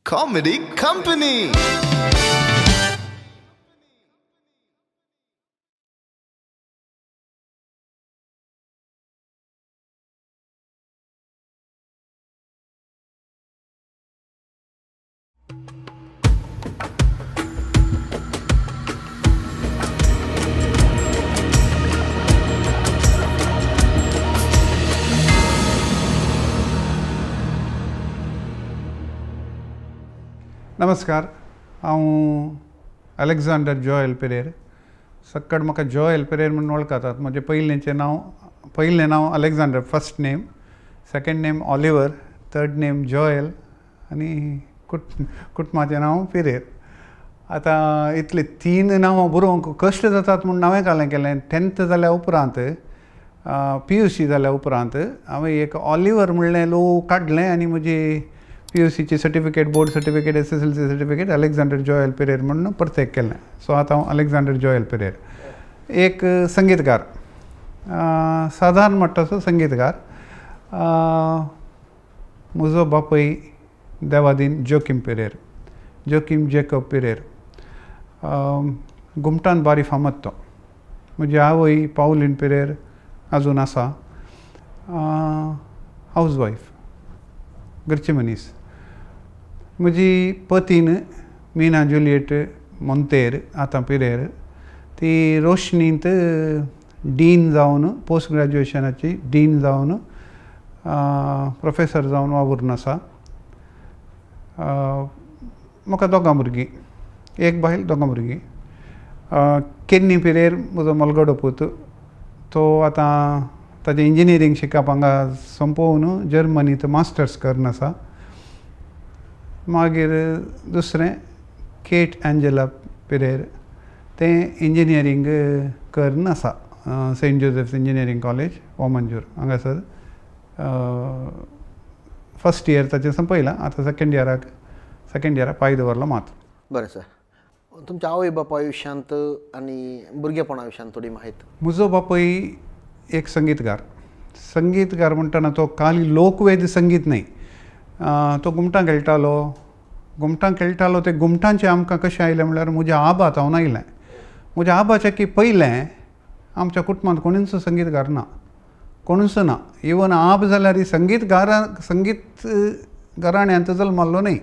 Comedy Company. नमस्कार, हांव Alexander Joel Pierre. सक्कड म्हाका जोएल पेरेर म्हणून वळखतात. म्हजें पयलें नांव Alexander, first name, second name Oliver, third name Joel आनी कुटुंबाचें नांव पेरेर. आतां इतले तीन नांवां बरोवंक कश्ट जातात म्हूण हांवें कालें केलें. 10th जाल्या उपरांत PUC जाल्या उपरांत हांवें एक ऑलिवर म्हणलें लो काडलें आनी म्हजी PUCची certificate, board certificate, SSLC certificate Alexander Joel Pereira म्हणून परतेक केलें. सो आतां हांव अलेक्झांडर जोएल पेरेर. एक संगीतकार, सादारण मट्टाचो संगीतकार. म्हजो बापूय देवादीन Joaquim Pereira, Joaquim Jacob Pereira. घुमटान बारी फामाद तो. म्हजी आवय पावलीन पेरेर आजून आसा, हावजवायफ, घरची मनीस. म्हजी पतीन मीना जुलियट मोंतेर आतां पेरेर. ती रोशनींत डीन जावन, पोस्ट ग्रॅज्युएशनाची डीन जावन प्रोफेसर जावन वावूरून आसा. म्हाका दोगां भुरगीं, एक बायल, दोगां भुरगीं. केन्नी पेरेर म्हजो मलगडो पूत. तो आतां ताजें इंजिनियरींग शिकप हांगा संपोवन जर्मनींत मास्टर्स करन आसा. मागीर दुसरें केट एंजेला पेरेर, तें इंजिनियरींग करन आसा Saint Joseph's engineering college Vamanjoor हांगासर. फर्स्ट इयर ताचें संपयलां. आतां सेकंड इयराक पांय दवरलो मात. बरें सर, तुमच्या आवय बापाय विशयांत आनी भुरगेपणा विशयांत थोडी म्हायती. म्हजो बापूय एक संगीतकार म्हणटना तो खाली लोकवेद संगीत न्हय. तो घुमटां खेळटालो. ते घुमटांचें आमकां कशें आयलें म्हणल्यार म्हज्या आबा जावन आयलें. म्हज्या आबाचें की पयलें आमच्या कुटुंबांत कोणूच संगीतकार ना, कोणूच ना. इवन आब जाल्यार संगीत घराण्यांत जल्मल्लो न्हय.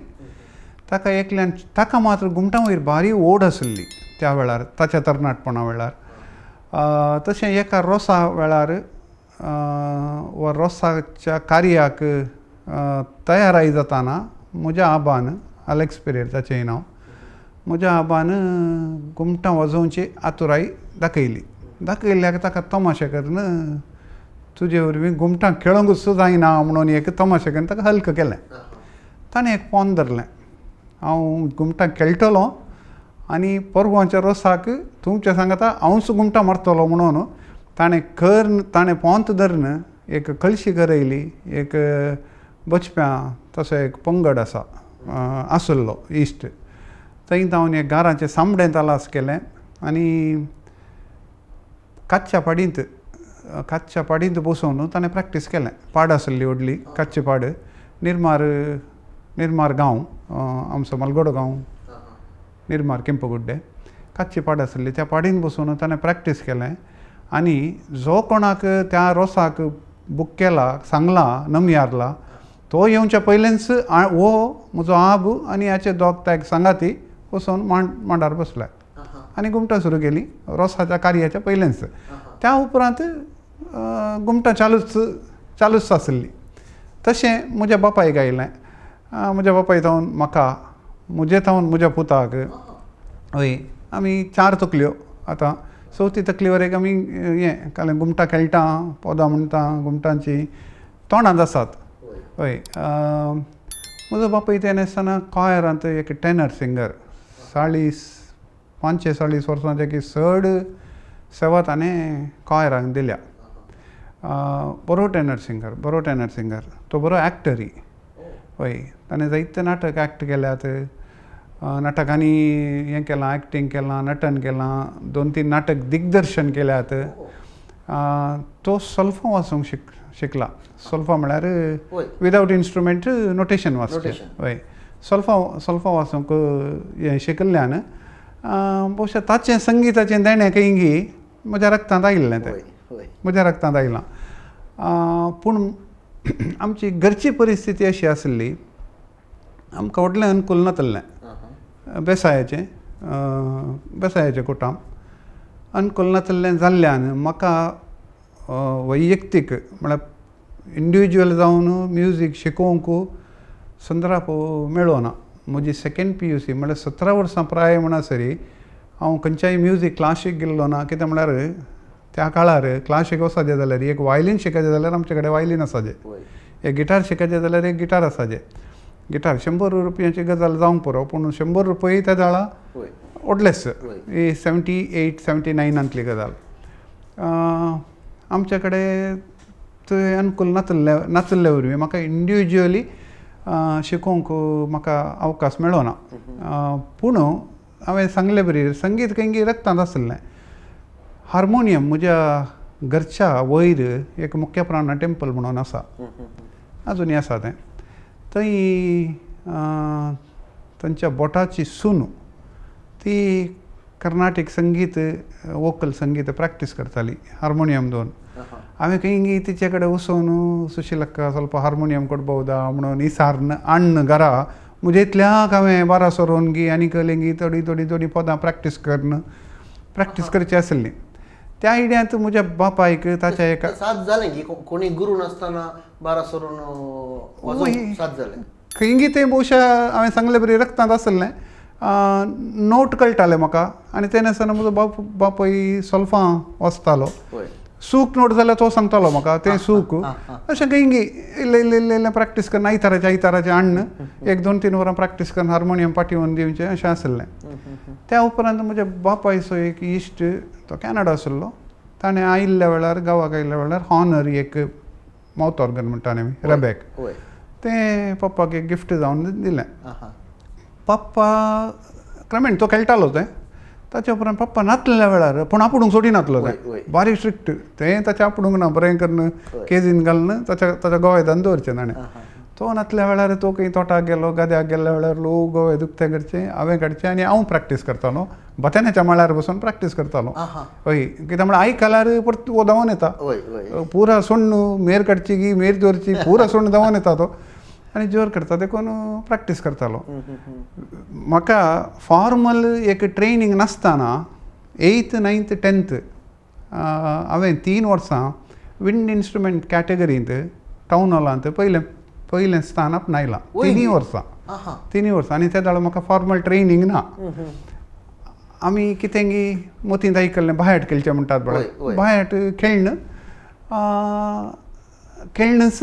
ताका एकल्यान, ताका मात्र घुमटां वयर भारी ओड आसली त्या वेळार, ताच्या तरणाटपणा वेळार. तशें एका रोसा वेळार वा रोसाच्या कार्याक तयाराय जाताना म्हज्या आबान, अलेक्स पेरेर ताचेंय नांव, म्हज्या आबान घुमटां वाजोवची आतुराय दाखयल्ल्याक ताका तमाशे करून तुजे वरवीं घुमटां खेळोंकूच जायना म्हणून एक तमाशे करून ताका हल्क केलें. ताणें एक पोंद धरलें, हांव घुमटां खेळटलों आनी परवांच्या रोसाक तुमच्या सांगाता हांवूच घुमटां मारतलो म्हणून ताणें पोंत धरून एक कळशी गरयली. एक बचप्यां तसो एक पंगड आसलो इश्ट. थंय जावन एक घराचें सामडें तालास केलें आनी कातच्या पाडींत बसून ताणें प्रॅक्टीस केलें. पाड आसली व्हडली, कातची पाड, निर्मार गांव, आमचो मलगडो गांव निर्मार केंपगुड्डे. कातची पाड आसली, त्या पाडीन बसून ताणें प्रॅक्टीस केलें. आनी जो कोणाक त्या रोसाक बूक केला, सांगला, नमयारला, तो येवच्या पयलेंच हो म्हजो आब आनी हाचे दोग ताका सांगाती वचून मांडार बसल्या आनी घुमटां सुरू केलीं रोसाच्या कार्याच्या पयलेंच. त्या उपरांत घुमटां चालूच आसली. तशें म्हज्या बापायक आयलें. म्हज्या बापाय थावन म्हाका, म्हजे थावन म्हज्या पुताक. हय, आमी 4 तकल्यो. आतां 4थी तकली वरेक आमी हें कालें घुमटां खेळटा, पोदां म्हणटा घुमटांची, तोंडांत आसात. हय, म्हजो बापूय तेन्ना आसतना कॉयरांत एक टेनर सिंगर, 45 वर्सांचे की चड सेवा ताणें कॉयरांक दिल्या. बरो टेनर सिंगर. तो बरो एक्टरय. हय, ताणें जायते नाटक एक्ट केल्यात. नाटकांनी हें केलां, एक्टींग केलां, नटन केलां. 2-3 नाटक दिग्दर्शन केल्यात. तो सल्फो वाचूंक शिकला. सल्फा म्हळ्यार विदावट इन्स्ट्रुमेंट नोटेशन वाचचें. हय, सोल्फा वाचूंक हें शिकल्ल्यान बहुशा ताचें संगीताचें देणें कयंगी म्हज्या रक्तांत आयिल्लें तें म्हज्या रक्तांत आयलां पूण आमची घरची परिस्थिती अशी आसली आमकां व्हडलें अनुकूल नासलें बेसायाचें कुटाम अनुकूल नासलें जाल्ल्यान म्हाका वैयक्तीक म्हळ्यार इंडिविज्युअल जावन म्युजीक शिकोवंक संदर्भ मेळ्ळो ना म्हजी सेकंड PUC म्हळ्यार 17 वर्सां प्राय म्हणसरी हांव खंयच्याय म्युजीक क्लासीक गेल्लो ना कित्याक म्हळ्यार त्या काळार क्लासीक वचचें जाल्यार एक वायलीन शिकचें जाल्यार आमचे कडेन वायलीन आसाचें एक गिटार शिकचें जाल्यार एक गिटार आसाचें गिटार 100 रुपयांची गजाल जावंक पुरो पूण 100 रुपया त्या वेळा व्हडलेंच ही 78, 79 गजाल आमचे कडेन थंय अनुकूल नासले वरवीं म्हाका इंडिविज्युअली शिकोवंक म्हाका अवकाश मेळ्ळो ना पूण हांवें सांगले बरी संगीत खंयी रक्तांत आसलें हार्मोनियम म्हज्या घरच्या वयर एक मुख्य प्राणा टेंपल म्हणून आसा अजुनूय आसा तें थंय तांच्या बोटाची सून ती कर्नाटीक संगीत वोकल संगीत प्रॅक्टीस करताली हार्मोनियम दोन हांवें खंयी तिचे कडेन वचून सुशीलक्का ಸ್ವಲ್ಪ हार्मोनियम कोडबोदा म्हणून इसारन आण्ण घरा म्हजे इतल्याक हांवें बारा सोरोनगी आनी कलेंगी थोडी पदां प्रॅक्टीस करची आसली त्या आयडियांत म्हज्या बापायक ताच्या एका साथ जालें की कोणी गुरू नासतना बारा सोरून साथ जालें खंयी तें भोवशा हांवें सांगलें बरी रक्तांत आसलें नोट कळटाले म्हाका आनी तेन्ना म्हजो बापूय सोल्फां वाचतालो सूक नोट जाल्यार तो सांगतालो म्हाका तें सूक अशें खंयी इल्लें प्रॅक्टीस करन आयताराचें हाडन 1-2-3 वरां प्रॅक्टीस करून हार्मोनियम पाठीवन दिवचें अशें आसलें त्या उपरांत म्हज्या बापायचो एक इश्ट तो कॅनडा आसलो ताणें आयिल्ल्या वेळार गांवाक आयिल्ल्या वेळार हॉनर एक माउथ ऑर्गन म्हणटाले आमी रेबॅक तें पप्पाक एक गिफ्ट जावन दिलें पप्पा क्रमेण तो खेळटालो तें ताचे उपरांत पप्पा नासलेल्या वेळार पूण आपुणूक सोडिनासलो तें बारीक स्ट्रिक्ट तें ताचें आपुणूक ना बरें करून केजीन घालून ताच्या गोव्यादान दवरचें ताणें तो नासल्या वेळार तो खंय तोटाक गेलो गाद्याक गेल्ल्या वेळार लोक गोवे दुखतें करचें हांवें काडचें आनी हांव प्रॅक्टीस करतालो बथाण्याच्या माळ्यार बसून प्रॅक्टीस करतालो हय कित्याक म्हळ्यार आयक घाल्यार परत वो धांवन येता पुरा सोण्ण मेर काडची की मेर दवरची पुरा सोण्ण धांवन येता तो आनी जोर करता देखून प्रॅक्टीस करतालो म्हाका फॉर्मल एक ट्रेनींग नासतना 8th, 9th, 10th हांवें 3 वर्सां विंड इंस्ट्रुमेंट कॅटेगरींत टावन हॉलांत पयलें स्थान आपणायलां 3 वर्सां आनी त्या वेळार म्हाका फॉर्मल ट्रेनींग ना आमी कितेंगी मोतींत आयकल्लें बायट खेळचें म्हणटात पळय बायट खेळणच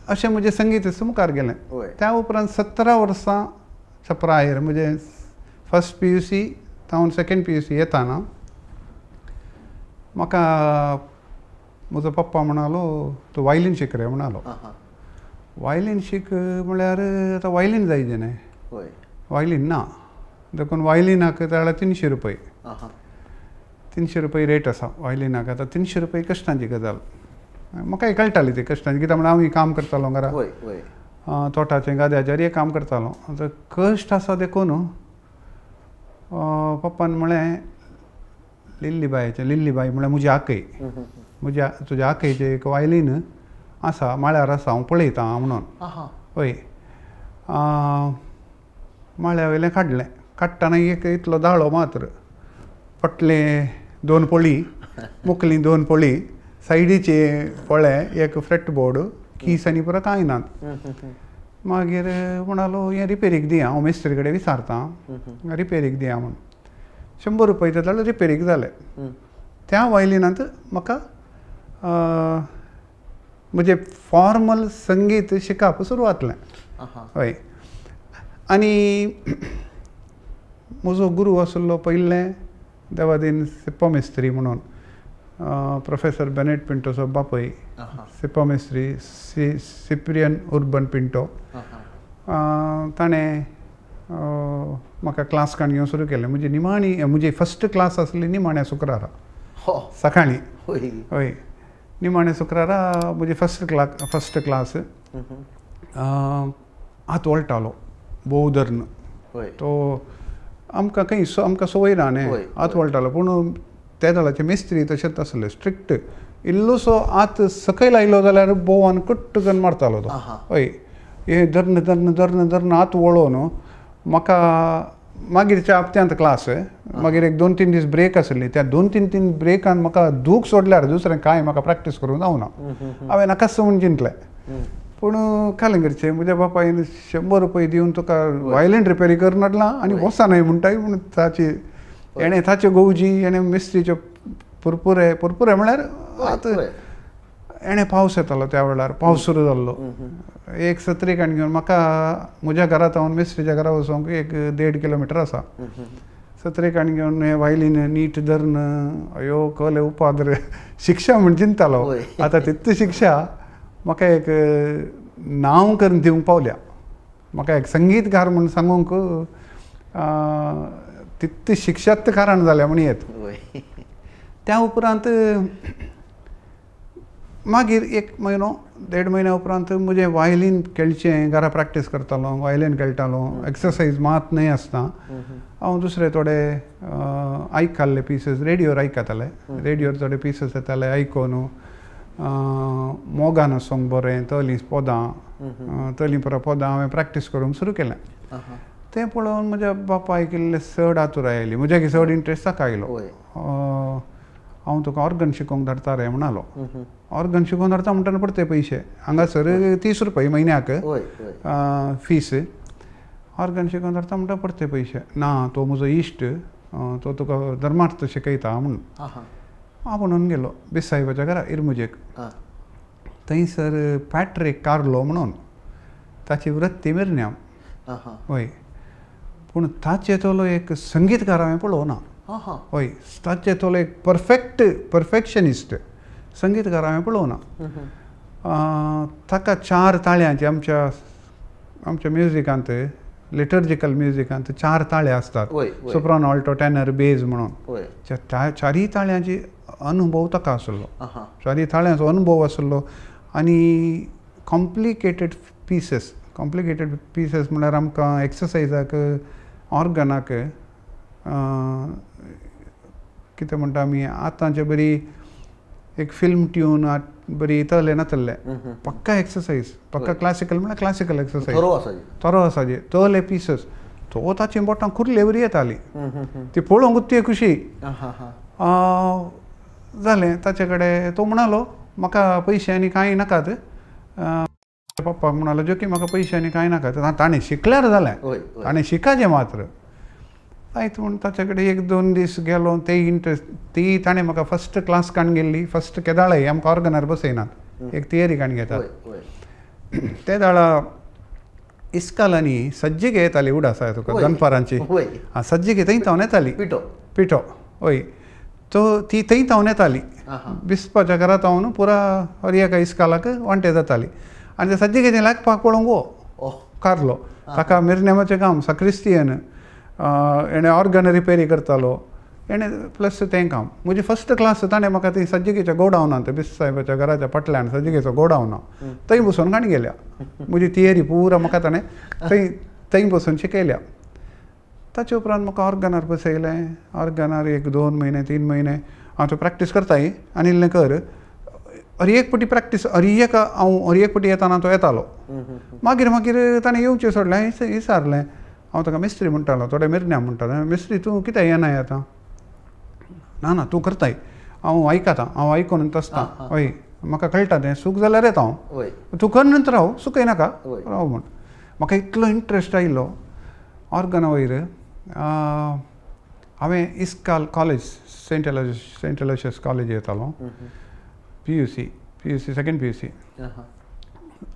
अशें म्हजें संगीत मुखार गेलें त्या उपरांत 17 वर्सांच्या प्रायर म्हजें फर्स्ट PUC जावन सेकंड PUC येताना म्हाका म्हजो पप्पा म्हणालो तूं वायलीन शिक रे म्हणालो वायलीन शिक म्हळ्यार आतां वायलीन जायचें न्हय वायलीन ना देखून वायलिनाक त्या वेळार 300 रुपया 300 रुपया रेट आसा वायलिनाक आतां 300 रुपया कश्टांची गजाल म्हाकाय कळटाली ती कश्टांची कित्याक म्हळ्यार हांव काम करतालो घरा तोटाचें गाद्याचेर हे काम करतालो आतां कश्ट आसा देखून पप्पान म्हळें लिल्लीबाई म्हळ्यार म्हजी आकय तुज्या आकयचें एक वायलीन आसा माळ्यार आसा हांव पळयतां म्हणून हय माळ्या वयलें काडटना एक इतलो दाळो मात्र पटले 2 पोळी मुखली 2 पोळी सायडीचे पळे एक फ्रेट बोर्ड कीस आनी पुरो कांय नात मागीर म्हणालो हें रिपेरीक दिया हांव मेस्त्री कडेन विचारतां रिपेरीक दिया म्हूण 100 रुपया जाल्यार रिपेरीक जालें त्या वायलिनांत म्हाका म्हजें फॉर्मल संगीत शिकप सुरवात जालें हय आनी म्हजो गुरू आसलो पयलें देवादीन सिप्पो मेस्त्री म्हणून प्रोफेसर बेनेट पिंटोचो बापूय सिप्पो मेस्त्री सिप्रियन उर्बन पिंटो ताणें म्हाका क्लास घेवन सुरू केलें म्हजी फस्ट क्लास आसली निमाण्या शुक्रारा सकाळीं हय निमाण्या शुक्रारा म्हजी फस्ट क्लास हात वळटालो भोव धरण होय तो आमकां खंय आमकां संवय ना न्ही होय, आत वळटालो पूण त्या दळाचे मेस्त्री तशेंच आसले स्ट्रिक्ट इल्लोसो आत सकयल आयलो जाल्यार बोवान कट्ट करून मारतालो तो हय हे धरण धरण धरण धरण आत वळोवन म्हाका मागीर चापत्यांत क्लास मागीर एक 2-3 दीस ब्रेक आसली त्या 2-3 ब्रेकान म्हाका दूख सोडल्यार दुसरें कांय म्हाका प्रॅक्टीस करूंक जावना हांवें नाकास म्हूण चिंतलें पूण कालें करचें म्हज्या बापायन 100 रुपया दिवन तुका वायलेंट रिपेरी करून हाडलां आनी वचना म्हणटाय पूण ताची एणें ताच्यो गोवजी एणें मिस्त्रीच्यो पुरपुरे पुरपुरे म्हळ्यार आतां एणें पावस येतालो त्या वेळार पावस सुरू जाल्लो एक सत्रीक घेवन म्हाका म्हज्या घरा सावन मिस्त्रीच्या घरा वचोंक एक 1.5 किलोमिटर आसा सत्रीक घेवन हें वायलीन नीट धरण अयो कले उपाद्र शिक्षा म्हण चिंततालो आतां तितली शिक्षा म्हाका एक नांव करून दिवंक पावल्या म्हाका एक संगीतकार म्हूण सांगूंक तितली शिक्षात कारण जाल्या म्हण येत त्या उपरांत मागीर 1 म्हयनो 1.5 म्हयन्या उपरांत म्हजें वायलीन खेळचें घरा प्रॅक्टीस करतालो वायलीन खेळटालो एक्सरसायज मात न्हय आसता हांव दुसरे थोडे आयकल्ले पिसीस रेडियोर आयकताले रेडियोर थोडे पिसीस येताले आयकोन मोगान आसूंक बरें तलीं पदां तलीं परत पदां हांवें प्रॅक्टीस करूंक सुरू केलें तें पळोवन म्हज्या बापायक इल्लें चड आतुराय आयली म्हज्याक चड इंट्रस्ट ताका आयलो हांव तुका ऑर्गन शिकोवंक धाडटा रे म्हणालो ऑर्गन शिकोवन धाडटा म्हणटाना पडटे पयशे हांगासर 30 रुपया म्हयन्याक फीस ऑर्गन शिकोवन धाडटा म्हणटा पडटे पयशे ना तो म्हजो इश्ट तो तुका धर्मार्थ शिकयता म्हणून हांव म्हणून गेलो बेसाहेबाच्या घरा इरमुजेक थंयसर पॅट्रिक कार्लो म्हणून ताची वृत्ती मिरण्याम हय पूण ताचे तोलो एक संगीतकार हांवें पळोवना हय ताचे तोलो एक परफेक्शनिस्ट संगीतकार हांवें पळोवना ताका 4 ताळ्यांची आमच्या म्युजिकांत लिटर्जिकल म्युजिकांत 4 ताळे आसतात सोप्रानो ऑल्टो टेनर बेज म्हणून त्या 4 ताळ्यांची अनुभव ताका आसलो 4 ताळ्यांचो अनुभव आसलो आनी कॉम्प्लिकेटेड पिसीस म्हळ्यार आमकां एक्सरसायजाक ऑर्गनाक कितें म्हणटा आमी आतांचे बरी एक फिल्म ट्यून बरी तले नातल्ले पक्का एक्सरसायज पक्का क्लासिकल म्हळ्यार क्लासिकल एक्सरसायज तरो आसाजे तले पिसीस तो ताची बोटां खुर्ले बरी येताली ती पळोवंक ती खुशी जालें ताचे कडेन तो म्हणलो म्हाका पयशांनी कांय नाकात पप्पाक म्हणलो जो की म्हाका पयशांनी कांय नाकात ताणें शिकल्यार जालें ताणें शिकाचें मात्र आयत म्हूण ताचे कडेन 1-2 दीस गेलो ते इंट्रस्ट ती ताणें म्हाका फस्ट क्लास काण गेल्ली फस्ट केदाळे आमकां ऑर्गनार बसयनात एक तियरी काण घेतात ते दाळा इस्कालांनी सज्जिगे येताली उडास आसा तुका दनपारांची सज्जिगे थंय तावन येताली पिठो हय तो ती थंय तावन येताली बिस्पाच्या घरा तावन पुरा हरएका इस्कालाक वांटे जाताली आनी ते सज्जिगेचें लागपाक पळोवंक गो कार्लो ताका मिरनेमाचें काम साक्रिस्तियन एणें ऑर्गन रिपेरी करतालो एणें प्लस तें काम म्हजी फस्ट क्लास ताणें म्हाका ती सज्जिगेच्या गोडावनांत बिस्साहेबाच्या घराच्या फाटल्यान सज्जिगेचो गोडावन थंय बसून काणी गेल्या म्हजी तियरी पुरा म्हाका ताणें थंय बसून शिकयल्या ताचे उपरांत म्हाका ऑर्गनार बसयलें ऑर्गनार 1-2 म्हयने 3 म्हयने हांव तो प्रॅक्टीस करताय आनी इल्लें कर एक पटी प्रॅक्टीस हांव एक पटी येताना तो येतालो मागीर ताणें येवचें सोडलें विचारलें हांव ताका मिस्त्री म्हणटालो थोडे मिरण्या म्हणटालो मिस्त्री तूं कितें येनाय आतां ना तूं करताय हांव आयकतां हांव आयकून तसतां हय म्हाका कळटा तें सूख जाल्यार येता हांव तूं कर नंतर राव सुकय नाका राव म्हण म्हाका इतलो इंट्रस्ट आयिल्लो ऑर्गना वयर हांवें इस्काल कॉलेज सेंट एलोशियस कॉलेज येतालो PUC सेकंड PUC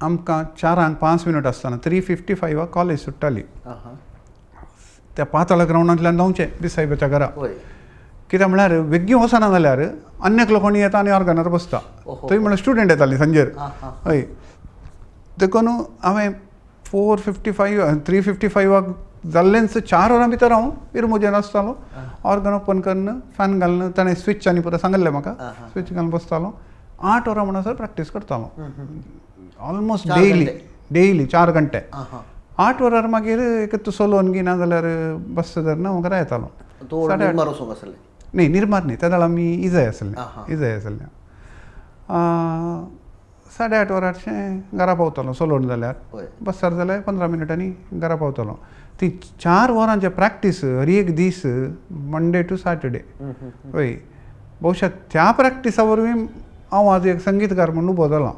आमकां 4 5 मिनट आसतना 3:55 कॉलेज सुट्टाली त्या पातळ ग्रावंडांतल्यान जावचें बिसाहेबाच्या घरा कित्याक म्हळ्यार वेग्गी वचना जाल्यार अन्य लोकांनी येता आनी ऑर्गनार बसता थंय म्हळ्यार स्टुडंट येतालीं सांजेर हय देखून हांवें 3:55 जाल्लेंच 4 वरां भितर हांव इरमुजेन आसतालो ऑर्गन ओपन करून फॅन घालून ताणें स्विच आनी पुरो सांगलें म्हाका स्विच घालून बसतालो 8 वरां म्हणसर प्रॅक्टीस करतालो ऑलमोस्ट डेली 4 घंटे 8 वरार मागीर एक तूं सोलोन गी ना जाल्यार बसता ना म्हाका रायतालो तो निर्मार वचूंक आसले न्ही निर्मार न्ही त्या वेळा आमी इजय आसले 8:30 वरारशें घरा पावतालो सोलोन जाल्यार बसतार जाल्यार 15 मिनटांनी घरा पावतालो ती 4 वरांचे प्रॅक्टीस हर एक दीस मंडे टू सॅटर्डे हय भोवशा त्या प्रॅक्टिसा वरवीं हांव आज एक संगीतकार म्हणून उबो जालो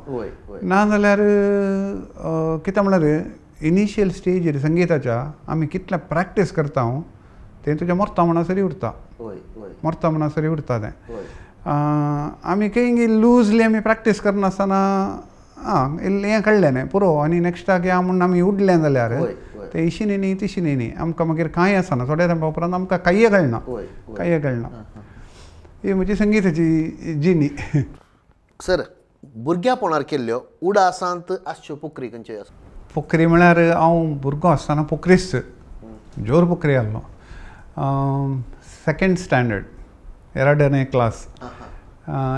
ना जाल्यार कितें म्हळ्यार इनिशियल स्टेजीर संगीताच्या आमी कितलें प्रॅक्टीस करता हांव तें तुज्या मरता म्हणसरी उरता मरता म्हणसरी उरता तें आमी खंय लूजली आमी प्रॅक्टीस करनासतना हें कळ्ळें न्ही पुरो आनी नेक्स्टाक या म्हणून आमी उडलें जाल्यार ते इशिनी न्ही तिशिनी न्ही आमकां मागीर कांय आसना थोड्या तेंपा उपरांत आमकां कांय कळना ही म्हजी संगीताची जिणी सर भुरग्यापणार केल्ल्यो उडासांत आसच्यो पोखरी खंयच्यो आसा पोखरी म्हळ्यार हांव भुरगो आसतना पोखरीच जोर पोखरी आहलो 2nd स्टँडर्ड एराडने क्लास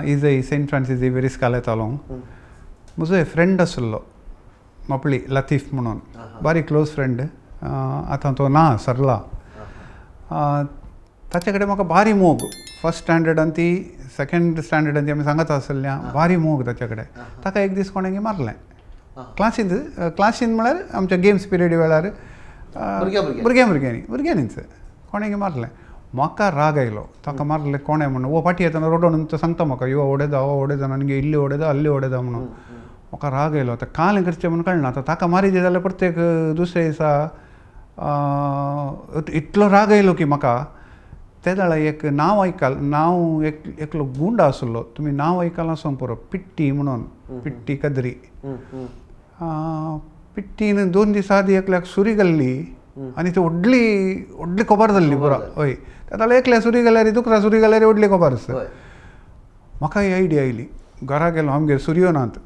इजय सेंट फ्रांसीस झेवियर इस्काल येतालो म्हजो एक फ्रेंड आसलो मापळी लतीफ म्हणून बारी क्लोज फ्रेंड आतां तो ना सरला ताचे कडेन म्हाका बारी मोग 1st स्टँडर्डान ती 2nd स्टँडर्डान ती आमी सांगत आसल्या बारी मोग ताचे कडेन ताका एक दीस कोणें मारलें क्लासीन म्हळ्यार आमच्या गेम्स पिरियड वेळार भुरग्यांनीच कोणें मारलें म्हाका राग आयलो ताका मारलें कोणें म्हणून वो फाटी येताना रोडोन तो सांगता म्हाका यो ओडे आनी इल्ली ओडे हल्ली ओडे म्हणून म्हाका राग आयलो आतां कालें करचें म्हणून कळना आतां ताका मारिचें जाल्यार प्रत्येक दुसऱ्या दिसा इतलो राग आयलो की म्हाका त्या वेळा एक नांव एकलो गुंड आसलो तुमी नांव आयकलां आसूं पुरो पिट्टी म्हणून पिट्टी कद्री पिट्टीन 2 दिसां आदी एकल्याक सुरी घाल्ली आनी ती व्हडली कोबार जाल्ली पुरो हय त्या वेळा एकल्या सुरी घाल्यार दुसऱ्या सुरी घाल्यार व्हडली कोबार आसता म्हाका ही आयडिया आयली घरा गेलो आमगेर सुरयो नात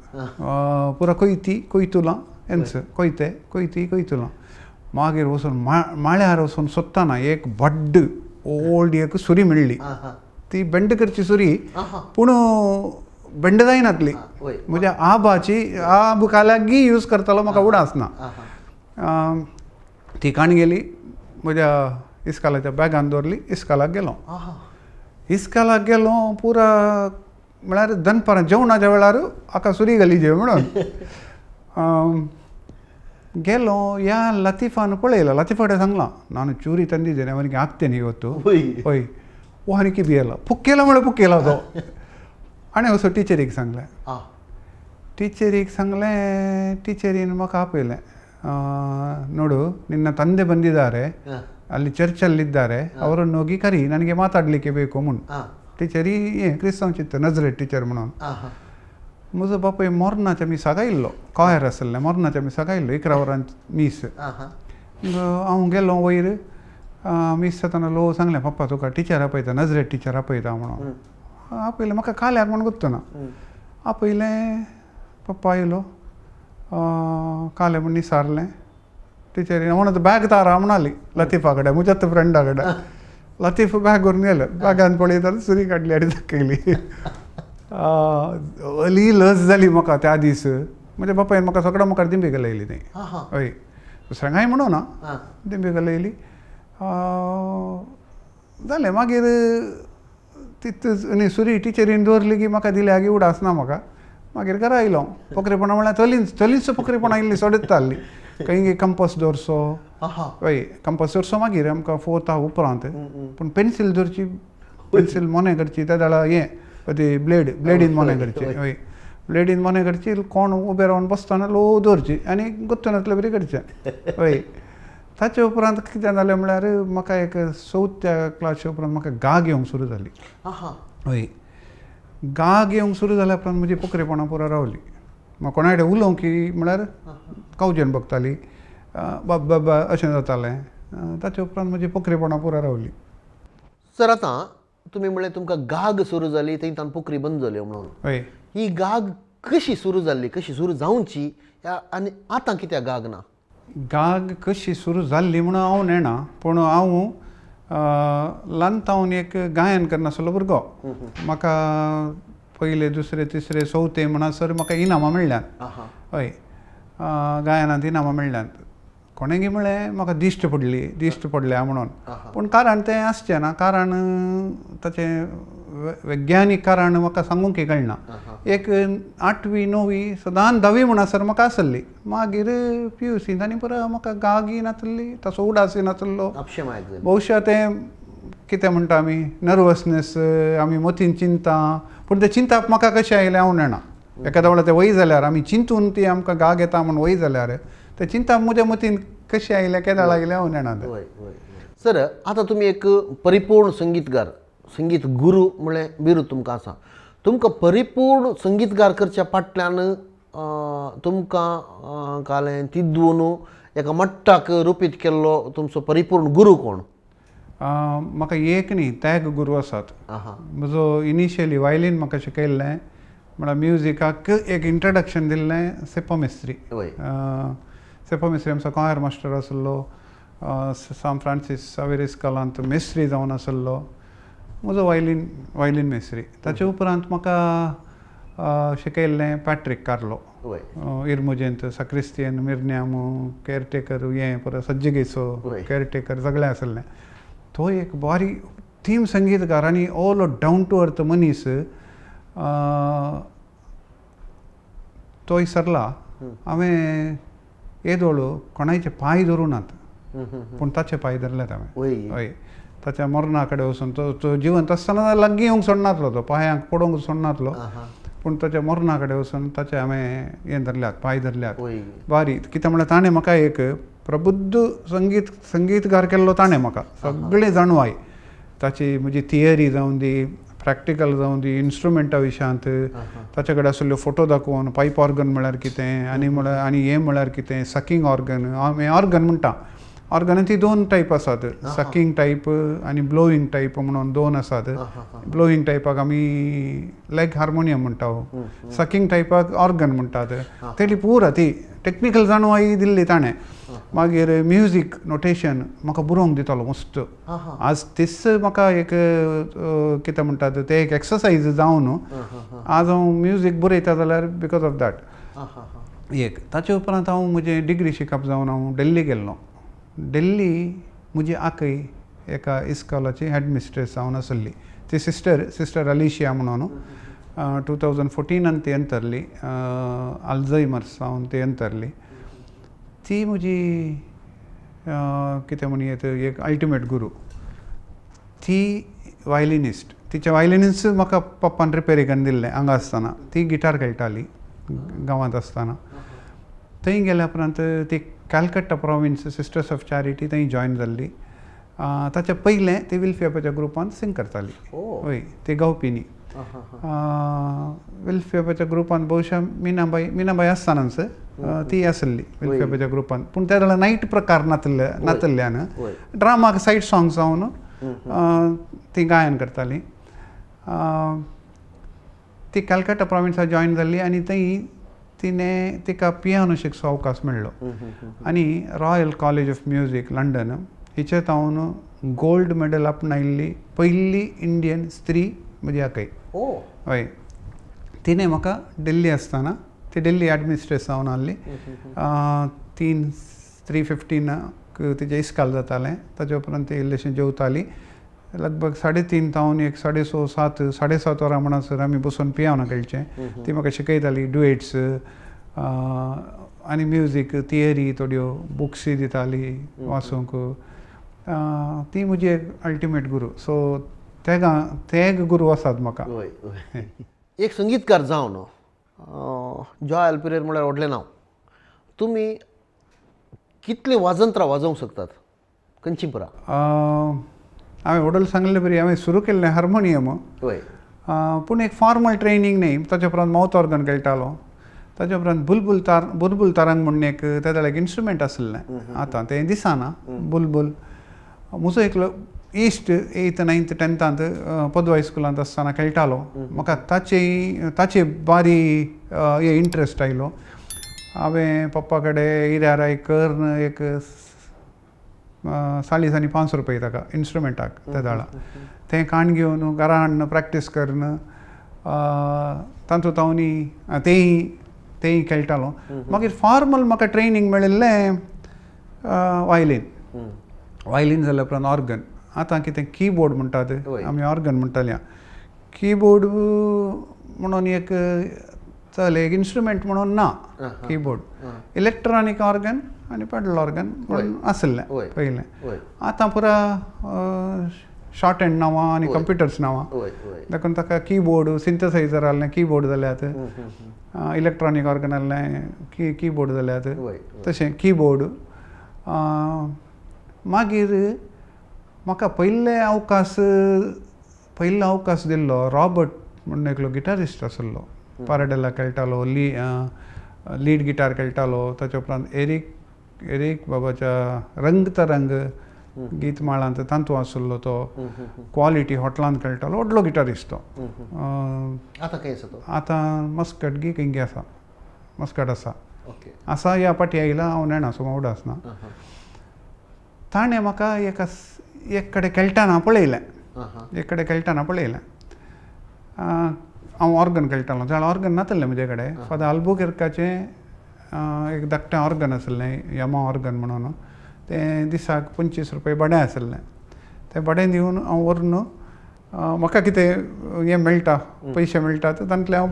पुरो कोयतुलां एन्स कोयतुलां मागीर वचून माळ्यार वचून सोदताना एक व्हड्ड ओल्ड एक सुरी मेळ्ळी ती बेंड करची सुरी पूण बेंड जायनातली म्हज्या आब काल्याक यूज करतालो म्हाका उडासना ती काण गेली म्हज्या इस्कालाच्या बॅगान दवरली इस्कालाक गेलो पुरा म्हळ्यार दनपारां जेवणाच्या वेळार हाका सुरी घालीचे म्हणून गेलो या लतीफान पळयलो लतीफा कडेन सांगलां ನಾನು ಚೂರಿ ತಂದಿದ್ದೇನೆ ಅವನಿಗೆ ಹಾಕ್ತೇನೆ ಇವತ್ತು होय ಅವನಿಗೆ ಬಿಯಲ್ಲ ಪುಕ್ಕೆಲ್ಲ म्हळ्यार पुक्केला तो आनी असो टिचरीक सांगलें ಟೀಚರಿನ म्हाका आपयलें ನೋಡು ನಿನ್ನ ತಂದೆ ಬಂದಿದ್ದಾರೆ ಅಲ್ಲಿ ಚರ್ಚಲ್ಲಿದ್ದಾರೆ ಅವರನ್ನು ಹೋಗಿ ಕರಿ ನನಗೆ ಮಾತಾಡಲಿಕ್ಕೆ ಬೇಕು म्हणून टिचरी क्रिस्तांवची नजरेत टिचर म्हणून म्हजो बापूय मोरनाच्या मिसाक आयिल्लो कॉयर आसलें मोरनाच्या मिसाक आयिल्लो 11 वरांची मीस हांव गेलो वयर मीस जाताना लो सांगलें पप्पा तुका टिचर आपयता नजरेत टिचर आपयता म्हणून आपयलें म्हाका काल्याक म्हूण गुत्तना आपयलें पप्पा आयलो कालें म्हूण निसारलें टिचरीन म्हणून बॅग तारा म्हणाली लतीफा कडेन म्हज्याच फ्रेंडा कडेन लतीफ बॅग व्हरून गेलो बॅगान पळयता सुरी काडली आनी दाखयली हली लस जाली म्हाका त्या दीस म्हज्या बापायन म्हाका सगळ्या मुखार दिंबेक लायली न्ही हय दुसऱ्यांक म्हणून ना दिंबेक लायली जालें मागीर ती सुरी टिचरीन दवरली की म्हाका दिली आगी उडासना म्हाका मागीर घरा आयलो पोखरेपणां म्हळ्यार चलीच पोखरेपणां इल्ली सोडता आहली खंय कंपस दवरचो हय कंपस दवरचो मागीर आमकां 4th उपरांत पूण पेन्सील दवरची पेन्सील मोने करची त्या वेळा हें ती ब्लेडीन मोने करची हय ब्लेडीन मोने करची कोण उबे रावन बसतना लो दवरची आनी गुत्तनातले बरी करचें हय ताचे उपरांत कितें जालें म्हळ्यार म्हाका एक 4th क्लासी उपरांत म्हाका गाग येवंक सुरू जाली हय गाग येवंक सुरू जाल्या उपरांत म्हजी पोखरेपणां पुरो रावली म्हाका कोणा कडेन उलोवंक की म्हळ्यार कावजेन बगताली बाबा अशें जातालें ताचे उपरांत म्हजी पोखरेपणां पुरो रावली सर आतां तुमी म्हळें तुमकां गाग सुरू जाली थंयच्यान पोखरी बंद जाल्यो म्हणून हय ही गाग कशी सुरू जाल्ली कशी सुरू जावची आनी आतां कित्याक गाग ना गाग कशी सुरू जाल्ली म्हणून हांव नेना पूण हांव ल्हानतावन एक गायन करनासलो भुरगो म्हाका पयले दुसरे तिसरे 4th म्हणसर म्हाका इनामां मेळ्ळ्यांत हय गायनांत इनामां मेळ्ळ्यांत कोणेंय म्हळें म्हाका दिश्ट पडल्या म्हणून पूण कारण तें आसचें ना कारण ताचें वैज्ञानीक कारण म्हाका सांगूंक कळना एक 8वी 9वी सदांच 10वी म्हणसर म्हाका आसली मागीर PUCंत आनी परत म्हाका गागी नासली तसो उडासी नासलो भोवशा तें कितें म्हणटा आमी नर्वसनेस आमी मतीन चिंता पूण तें चिंताप म्हाका कशें आयलें हांव जाणा एखाद्या वेळार तें वय जाल्यार आमी चिंतून ती आमकां गाग येता म्हणून वय जाल्यार तें चिंताप म्हज्या मतीन कशें आयलें केन्ना लागलें हांव जाणा सर आतां तुमी एक परिपूर्ण संगीतकार संगीत गुरू म्हळें बिरूद तुमकां आसा तुमकां परिपूर्ण संगीतकार करच्या फाटल्यान तुमकां कालें तिद्वून एका मट्टाक रुपीत केल्लो तुमचो परिपूर्ण गुरू कोण म्हाका एक न्ही तेग गुरू आसात म्हजो इनिशियली वायलीन म्हाका शिकयल्लें म्हळ्यार म्युजिकाक एक इंट्रोडक्शन दिल्लें सेप्पा मेस्त्री आमचो कॉयर मास्टर आसलो सान फ्रांसीस सावेरीस कालांत मेस्त्री जावन आसलो म्हजो वायलीन मेस्त्री ताचे उपरांत म्हाका शिकयल्लें पॅट्रीक कार्लो इर्मुजेंत साक्रिस्तियन मिर्न्यामू कॅरटेकर हें परत सज्जगेचो कॅरटेकर सगळें आसलें तो एक बारी थीम संगीतकार आनी ऑल डावन टू अर्थ मनीस तो विसरला हांवें येदोळू कोणाचे पांय धरुनात पूण ताचे पांय धरल्यात हांवें हय ताच्या मरणा कडेन वचून तो जिवंत आसतना लागीं येवंक सोडनासलो तो पांयांक पडोवंक सोडनासलो पूण ताच्या मरणा कडेन वचून ताचे हांवें हें धरल्यात पांय धरल्यात बारी कित्याक म्हळ्यार ताणें म्हाका एक प्रबुध्द संगीतकार केल्लो ताणें म्हाका सगळें जाणवाय ताची म्हजी थियरी जावन दी प्रॅक्टिकल जावन दी इन्स्ट्रुमेंटा विशयांत ताचे कडेन आशिल्ल्यो फोटो दाखोवन पायप ऑर्गन म्हळ्यार कितें आनी हें म्हळ्यार कितें सकींग ऑर्गन हांव ऑर्गन म्हणटा ऑर्गनांत दोन टायप आसात सकींग टायप आनी ब्लोईंग टायप म्हणून दोन आसात ब्लोईंग टायपाक आमी लायक हार्मोनियम म्हणटा सकींग टायपाक ऑर्गन म्हणटात तेली पुरा ती टेक्निकल जाणवाई दिल्ली ताणें मागीर म्युजीक नोटेशन म्हाका बरोवंक दितालो मस्त आज तेच म्हाका एक कितें म्हणटात ते एक एक्सरसायज जावन आज हांव म्युजीक बरयता जाल्यार बिकॉज ऑफ दॅट एक ताचे उपरांत हांव म्हजें डिग्री शिकप जावन हांव दिल्ली गेल्लो दिल्ली म्हजी आखय एका इस्कॉलाची हेडमिस्ट्रेस जावन आसली ती सिस्टर अलिशिया म्हणून 2014 ती अंतरली अल्झायमर्स जावन ती अंतरली ती म्हजी कितें म्हणयेत एक अल्टिमेट गुरू ती वायलिनिस्ट तिचे वायलिनिस्ट म्हाका पप्पान रिपेरिकान दिल्लें हांगा आसतना ती गिटार खेळटाली गांवांत आसतना थंय गेल्या उपरांत ती कॅलकट्टा प्रॉविन्स सिस्टर्स ऑफ चॅरिटी थंय जॉयन जाल्ली ताच्या पयलें ती विल्फेपाच्या ग्रुपान सिंग करताली हय ती गावपिनी विल्फेपाच्या ग्रुपान भोवशा मिनाबाई आसतानाच ती आसली विल्फेपाच्या ग्रुपान पूण त्या वेळार नायट प्रकार नातल्ल्यान ड्रामा सायड सॉंग्स जावन ती गायन करताली ती कॅलकट्टा प्रॉविन्सांत जॉयन जाल्ली आनी थंय तिका पियानो शिकचो अवकाश मेळ्ळो आनी royal college of music London हिचे तावन गोल्ड मेडल आपणायल्ली पयली इंडियन स्त्री म्हजी आखय हय तिणें म्हाका दिल्ली आसतना ती दिल्ली एडमिनिस्ट्रेस जावन आहली 3:15 तिचें इस्काल जातालें ताचे उपरांत ती इल्लेशें जेवताली लगभग 3:30 तावन एक 6:30 7:30 वरां म्हणसर आमी बसून पियानो खेळचें ती म्हाका शिकयताली डुएट्स आनी म्युजीक थियरी थोड्यो बुक्सी दिताली वाचूंक ती म्हजी एक अल्टिमेट गुरू सो ते गुरू आसात म्हाका एक संगीतकार जावन जॉय अल्पिरेर म्हळ्यार व्हडलें नांव तुमी कितले वाजंत्रां वाजोवंक शकतात खंयची पुरा हांवें वडोल सांगलें बरी हांवें सुरू केल्लें हार्मोनियम पूण एक फॉर्मल ट्रेनींग न्ही ताचे उपरांत मावथ ऑर्गन खेळटालो ताचे उपरांत बुलबुल तारंग म्हणून एक तें एक इन्स्ट्रुमेंट आसलें आतां तें दिसना बुलबुल म्हजो एक इश्ट 8th 9th 10th पदवा हायस्कुलांत आसतना खेळटालो म्हाका ताचे बारी हे इंट्रस्ट आयलो हांवें पप्पा कडेन हिऱ्यार कर्ण एक 40-500 रुपया ताका इन्स्ट्रुमेंटाक त्या दाळा तें काण घेवन घरा हाडून प्रॅक्टीस करन तातूंत हांव तेंय खेळटालो मागीर फॉर्मल म्हाका ट्रेनींग मेळिल्लें वायलीन जाल्या उपरांत ऑर्गन. आतां कितें कीबोर्ड म्हणटात आमी ऑर्गन म्हणटालीं. कीबोर्ड म्हणून एक चल एक इन्स्ट्रुमेंट म्हणून ना कीबोर्ड. इलेक्ट्रॉनीक ऑर्गन आनी पेडल ऑर्गन म्हणून आसलें पयलें. आतां पुरा शॉर्ट हँड नांवां आनी कंप्युटर्स नांवां देखून ताका कीबोर्ड सिंथसायझर आहलें कीबोर्ड जाल्यात. इलेक्ट्रॉनीक ऑर्गन आहलें कीबोर्ड जाल्यात. तशें कीबोर्ड. मागीर म्हाका पयलो अवकाश दिल्लो रॉबर्ट म्हणून एकलो गिटारिस्ट आसलो. पाराडेला खेळटालो, लीड गिटार खेळटालो. ताचे उपरांत एरीक बाबाच्या रंग तरंग गीतमाळांत तांतू आसलो तो. क्वालिटी हॉटलांत खेळटालो. व्हडलो गिटारिस्ट तो. आतां मस्कट गिंगी आसा. मस्कट आसा ह्या फाटी आयला. हांव नेणा सो मावडो आसना. ताणें म्हाका एक कडेन खेळटाना पळयलें. हांव ऑर्गन खेळटालो जाल्यार ऑर्गन नासलें म्हजे कडेन. फादर आल्बुकेर्काचें एक धाकटें ऑर्गन आसलें यामा ऑर्गन म्हणून. तें दिसाक 25 रुपया बडें आसलें. तें बडें दिवन हांव व्हरून म्हाका कितें हें मेळटा पयशे मेळटात तांतले हांव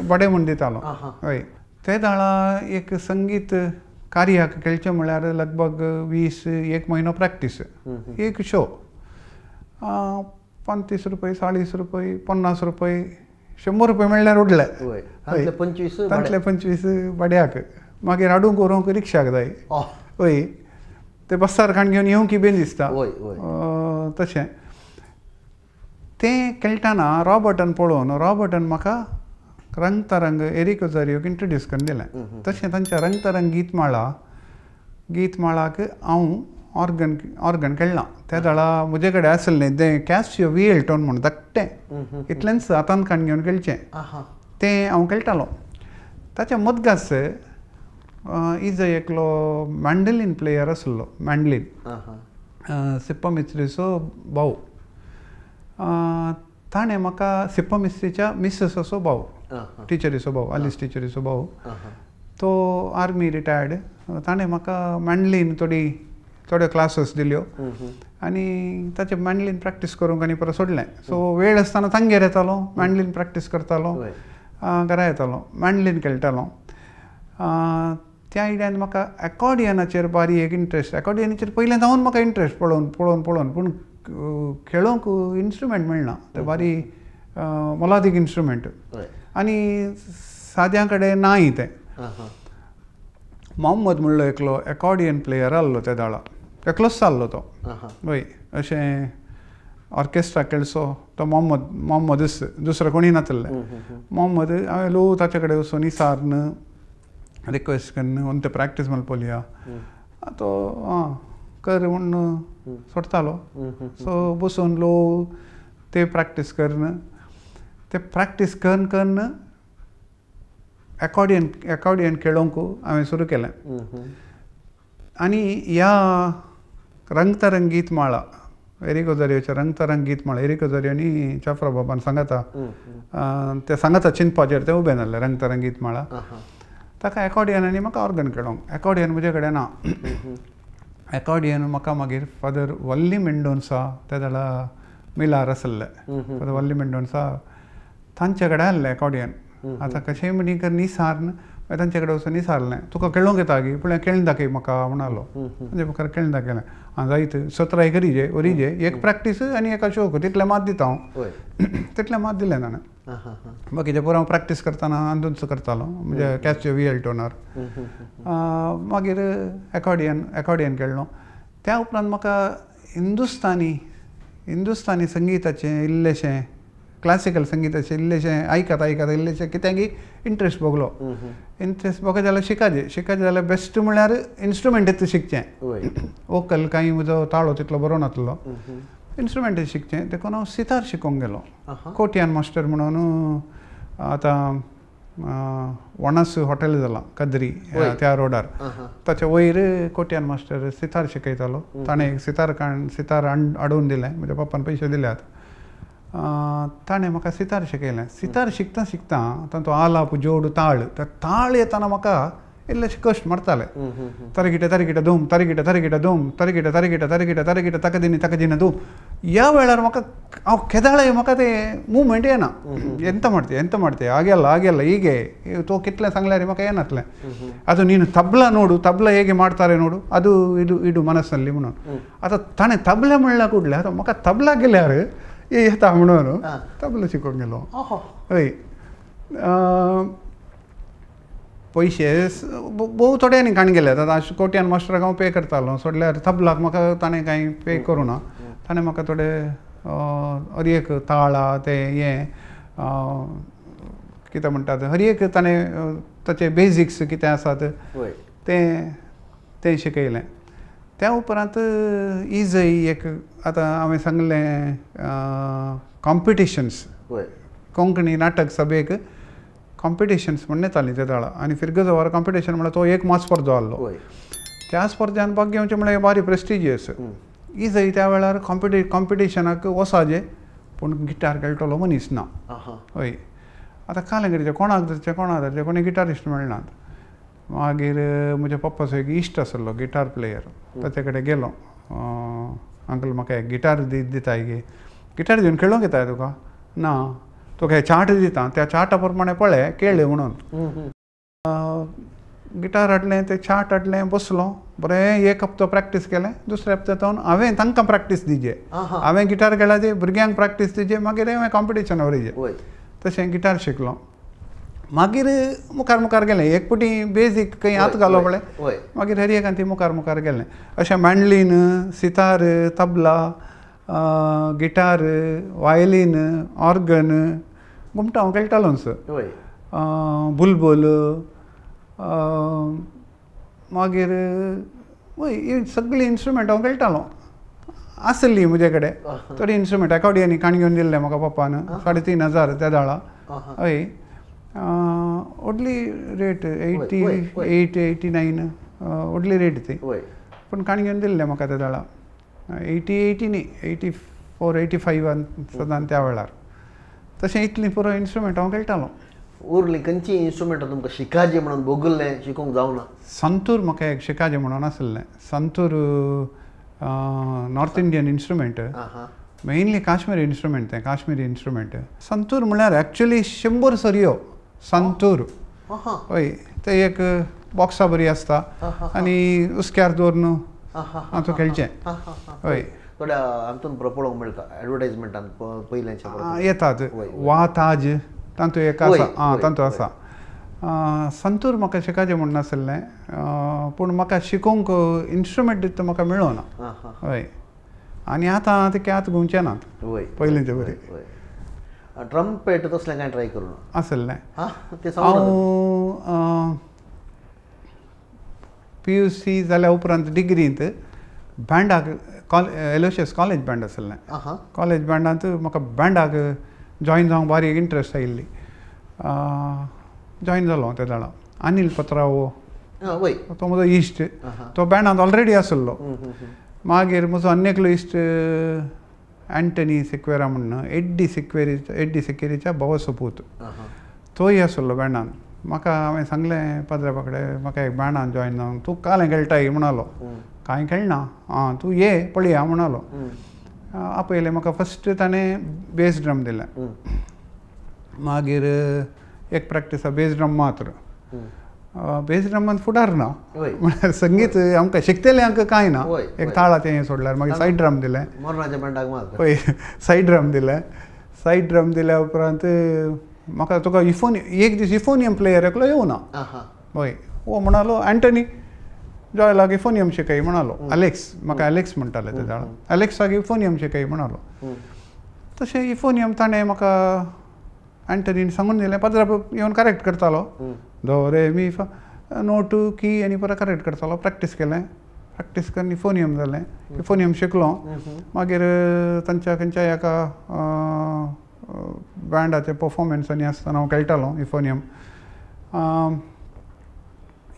बडें म्हूण दितालो. हय. ते दाळा एक संगीत कार्याक खेळचें म्हळ्यार लगभग 1 म्हयनो प्रॅक्टीस. एक शो 35 रुपया 40 रुपया 50 रुपया 100 रुपया मेळ्ळ्यार उरले. तांतले 25 बड्याक. मागीर हाडूंक व्हरूंक रिक्षाक जाय. हय. ते बसार खाण घेवन येवंक बी दिसता. तशें तें खेळटाना रॉबर्टान म्हाका रंग तरंग एरिक ओझारियोक इंट्रोड्यूस करून दिलें. तशें तांच्या रंग तरंग गीतमाळाक हांव ऑर्गन खेळ्ळां. त्या दाळा म्हजे कडेन आसलें तें कॅसियो V-Elton म्हणून धाकटें इतलेंच हातांत काण घेवन खेळचें तें हांव खेळटालो. ताच्या मदगास इज एकलो मँडलिन प्लेयर आसलो. सिप्पा मिस्त्रीचो भाऊ. ताणें म्हाका सिप्पा मिस्त्रीच्या मिसेसाचो भाऊ, टिचरीचो भाऊ, आलीस टिचरीचो भाऊ. तो आर्मी रिटायर्ड. ताणें म्हाका मँडलीन थोड्यो क्लासीस दिल्यो आनी ताचें मँडलीन प्रॅक्टीस करूंक आनी परत सोडलें. सो वेळ आसतना तांगेर येतालो, मँडलीन प्रॅक्टीस करतालो, घरा येतालो, मँडलीन खेळटालो. त्या आयड्यान म्हाका एकॉर्डियनाचेर बारीक इंट्रस्ट. एकॉर्डियनाचेर पयलें जावन म्हाका इंट्रस्ट पळोवन पूण खेळोंक इन्स्ट्रुमेंट मेळना. ते बारी मोलादीक इन्स्ट्रुमेंट आनी साद्या कडेन नाय तें. मोहम्मद म्हणलो एकलो एकॉर्डियन प्लेयर आहलो त्या दाळा. एकलोच आहलो तो. हय. अशें ऑर्केस्ट्रा खेळचो तो मोहम्मदूच, दुसरो कोणी नासलें. मोहम्मद हांवें लो ताचे कडेन वचून इसारन रिक्वेस्ट करून ते प्रॅक्टीस मारपोलिया. तो कर म्हूण सोडतालो. सो बसून लो ते प्रॅक्टीस करून एकॉर्डियन खेळोंक हांवें सुरू केलें. आनी ह्या रंग तरंग गीतमाळा एरिक ओझारियोच्या रंग तरंग गीतमाळा एरिक ओझारियो आनी चाफ्रा बाबान सांगाता ते सांगाता चिंतपाचेर ते उबे नासले रंग तरंग गीतमाळा. ताका एकॉर्डियनांनी म्हाका ऑर्गन खेळोंक. एकॉर्डियन म्हजे कडेन ना. एकॉर्डियन म्हाका मागीर फादर वल्ली मेंडोन्सा त्या दाळा मिलार आसले. फादर वल्ली मेंडोन्सा तांचे कडेन आहलें एकॉर्डियन. आतां कशेंय म्हणीक निसारन तांचे कडेन वचून निसारलें तुका खेळोंक येता गी पूण खेळून दाखय म्हाका म्हणलो. म्हणजे म्हाका खेळून दाखयलें. हांव जायत 17 ओरिजे एक प्रॅक्टीस आनी एका शोक तितलें मात दिता हांव. तितलें मात दिलें ताणें. बाकीचे पुरो हांव प्रॅक्टीस करतना आंदूच करतालो म्हणजे कॅसियो V-Eltonar. मागीर एकॉर्डियन खेळ्ळो. त्या उपरांत म्हाका हिंदुस्तानी संगीताचें इल्लेशें क्लासिकल संगीताचें इल्लेशें आयकता इल्लेशें कित्याक इंट्रस्ट भोगलो. इंट्रस्ट भोगो जाल्यार शिकायचें जाल्यार बेस्ट म्हळ्यार इन्स्ट्रुमेंटूच शिकचें. वोकल कांय म्हजो ताळो तितलो बरो नासलो. इन्स्ट्रुमेंटूच शिकचें. देखून हांव सितार शिकोंक गेलो. कोटियान मास्टर म्हणून आतां वणास हॉटेल जालां कद्री त्या रोडार. ताच्या वयर कोटियान मास्टर सितार शिकयतालो. ताणें सितार हाडून दिलें. म्हज्या पप्पान पयशे दिल्यात. ताणें म्हाका सितार शिकयलें. सितार शिकता तांचो आलाप जोड ताळ येताना म्हाका इल्लेशे कश्ट मारताले तरिगिटे धूम तरिगिटे धूम तरिगिटे तकदिनी धूम ह्या वेळार म्हाका हांव केदाळे म्हाका ते मुवमेंट येना ಎಂತ ಮಾಡ್ತೀಯ ಹಾಗೆಲ್ಲ ಹೀಗೆ ತೋ ಕಿತ್ಲೆ सांगल्यार म्हाका ಏನಾತ್ಲೆ ಅದು ನೀನು ತಬ್ಲಾ ನೋಡು ತಬ್ಲಾ ಹೇಗೆ ಮಾಡ್ತಾರೆ ನೋಡು ಅದು ಇಡು ಮನಸ್ಸಲ್ಲಿ म्हणून आता ताणें तबला म्हणला कुठले आता म्हाका तबला गेल्यार येता म्हणून तबला शिकोंक गेलो हय पयशे भोव थोड्यांनी काण गेले आतां कोट्यान मास्टराक हांव पे करतालो सोडल्यार तबलाक म्हाका ताणें कांय पे करूं ना ताणें म्हाका थोडे हर एक ताळा ते हें कितें म्हणटात हर एक ताणें ताचे बेजिक्स कितें आसात तें शिकयलें त्या उपरांत इजय एक आतां हांवें सांगलें कॉम्पिटिशन्स कोंकणी नाटक सभेक कॉम्पिटिशन्स म्हण येतालीं त्या वेळार आनी फिरगजवार कॉम्पिटिशन म्हळ्यार तो एक मास स्पर्धो आहलो त्या स्पर्धांत भाग घेवचें म्हळ्यार बारी प्रेस्टिजियस इजय त्या वेळार कॉम्पिटिशनाक वसाजे पूण गिटार खेळटलो मनीस ना हय आतां कालंगरीचे कोणाक धरचें कोणी गिटारिस्ट मेळनात मागीर म्हज्या पप्पाचो एक इश्ट आसलो गिटार प्लेयर ताचे कडेन गेलो अंकल म्हाका एक गिटार दिता गे गिटार घेवन खेळोंक येता तुका ना तुका हे चार्ट दिता त्या चार्टा प्रमाणे पळय केळ्ळे म्हणून गिटार हाडलें ते चार्ट हाडलें बसलो बरें एक हप्तो प्रॅक्टीस केलें दुसऱ्या हप्त्यान हांवें तांकां प्रॅक्टीस दिजे हांवें गिटार खेळाचे भुरग्यांक प्रॅक्टीस दिजे मागीर हांवें कॉम्पिटिशनार वयचे तशें गिटार शिकलो मागीर मुखार गेलें एक पुटी बेजीक खंय हात घालो पळय मागीर हर एकान ती मुखार गेलें अशें mandolin sitar tabla guitar violin organ घुमटा हांव खेळटालोच बुलबुल मागीर ही सगळीं इन्स्ट्रुमेंट हांव खेळटालो आसली म्हजे कडेन थोडी इन्स्ट्रुमेंट अकॉर्डियनी काण घेवन दिल्लें म्हाका पप्पान 3,500 त्या दाळा हय व्हडली रेट 89 व्हडली रेट ती पूण काण घेवन दिल्लें म्हाका त्या दाळा 80 न्ही 84-85 सदां त्या वेळार तशें इतलीं पुरो इन्स्ट्रुमेंट हांव खेळटालो उरली खंयची इन्स्ट्रुमेंट तुमकां शिकाजें म्हणून भोगुल्लें शिकोवंक जावना संतूर म्हाका एक शिकाजें म्हणून आसलें santoor north Indian instrument mainly Kashmiri instrument तें काश्मीरी इन्स्ट्रुमेंट संतूर म्हळ्यार एक्चुली 100 सरयो संतूर हय ते एक बॉक्सा बरी आसता आनी उस्क्यार दवरून हातूंत खेळचें हय थोड्या हातून पळोवंक मेळटा एडवर्टायजमेंटान पयल्याच्या येतात वा ताज तांतू एक आसा तांतू आसा संतूर म्हाका शिकाचें म्हणून आसलें पूण म्हाका शिकोवंक इन्स्ट्रुमेंट दिता म्हाका मेळ्ळो ना हय आनी आतां ते आतां घेवचे नात पयलींचे बरी ट्रम्पेट तसलें कांय ट्राय करूं आसलें हांव PUC जाल्या उपरांत डिग्रींत बँडाक एलोशियस कॉलेज बँड आसलें कॉलेज बँडांत म्हाका बँडाक जॉयन जावंक बारी इंट्रस्ट आयिल्ली जॉयन जालो त्या वेळार अनिल पत्रावो तो म्हजो इश्ट तो बँडांत ऑलरेडी आसलो मागीर म्हजो आनी एकलो इश्ट एंटनी सिक्वेरा म्हणून एड्डी सिक्वेरीच्या भावा सपूत तोय आसलो बँडांत म्हाका हांवें सांगलें पाद्रा कडेन म्हाका एक बँडांत जॉयन जावंक तूं कालें खेळटाय म्हणलो कांय खेळना तूं ये पळया म्हणलो आपयलें म्हाका फस्ट ताणें बेस ड्रम दिलें मागीर एक प्रॅक्टीस बेस ड्रम मात्र बेस ड्रमांत फुडार ना म्हळ्यार संगीत आमकां शिकतलें आमकां कांय ना एक ताळाचें हें सोडल्यार मागीर सायड ड्रम दिलें पळय सायड ड्रम दिल्या उपरांत म्हाका तुका एक दीस इफोनियम प्लेयर एकलो येवना हय वो म्हणलो एंटनी जॉयलाक इफोनियम शिकय म्हणलो एलेक्स म्हाका एलेक्स म्हणटाले ते जाण एलेक्साक इफोनियम शिकय म्हणलो तशें इफोनियम ताणें म्हाका एंटनीन सांगून दिलें पाद्रा येवन करेक्ट करतालो दो रे मी फा नोट की आनी परत करेक्ट करतालो प्रॅक्टीस केलें प्रॅक्टीस करून इफोनियम जालें इफोनियम शिकलो मागीर तांच्या खंयच्या एका बँडाचे परफॉर्मन्सांनी आसतना हांव खेळटालो इफोनियम